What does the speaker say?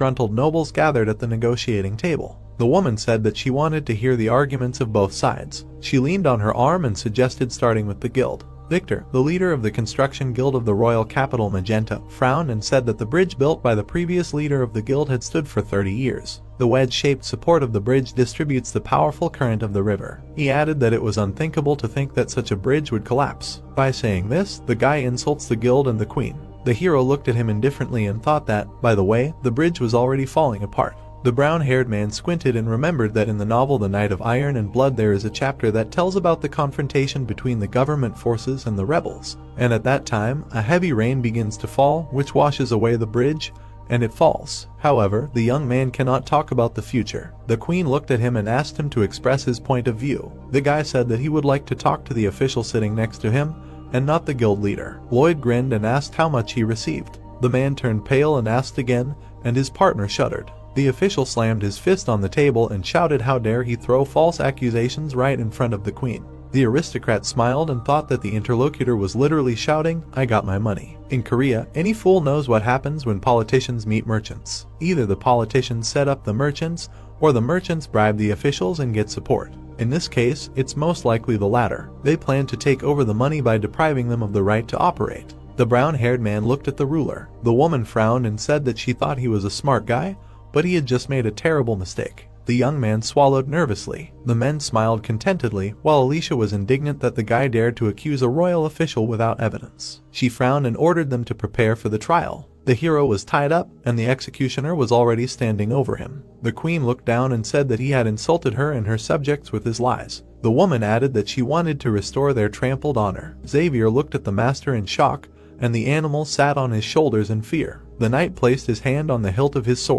disgruntled nobles gathered at the negotiating table. The woman said that she wanted to hear the arguments of both sides. She leaned on her arm and suggested starting with the guild. Victor, the leader of the construction guild of the royal capital Magenta, frowned and said that the bridge built by the previous leader of the guild had stood for 30 years. The wedge-shaped support of the bridge distributes the powerful current of the river. He added that it was unthinkable to think that such a bridge would collapse. By saying this, the guy insults the guild and the queen. The hero looked at him indifferently and thought that, by the way, the bridge was already falling apart. The brown-haired man squinted and remembered that in the novel The Knight of Iron and Blood there is a chapter that tells about the confrontation between the government forces and the rebels. And at that time, a heavy rain begins to fall, which washes away the bridge, and it falls. However, the young man cannot talk about the future. The queen looked at him and asked him to express his point of view. The guy said that he would like to talk to the official sitting next to him, and not the guild leader. Lloyd grinned and asked how much he received. The man turned pale and asked again, and his partner shuddered. The official slammed his fist on the table and shouted how dare he throw false accusations right in front of the queen. The aristocrat smiled and thought that the interlocutor was literally shouting, "I got my money." In Korea, any fool knows what happens when politicians meet merchants. Either the politicians set up the merchants, or the merchants bribe the officials and get support. In this case, it's most likely the latter. They plan to take over the money by depriving them of the right to operate. The brown-haired man looked at the ruler. The woman frowned and said that she thought he was a smart guy, but he had just made a terrible mistake. The young man swallowed nervously. The men smiled contentedly, while Alicia was indignant that the guy dared to accuse a royal official without evidence. She frowned and ordered them to prepare for the trial. The hero was tied up, and the executioner was already standing over him. The queen looked down and said that he had insulted her and her subjects with his lies. The woman added that she wanted to restore their trampled honor. Xavier looked at the master in shock, and the animal sat on his shoulders in fear. The knight placed his hand on the hilt of his sword.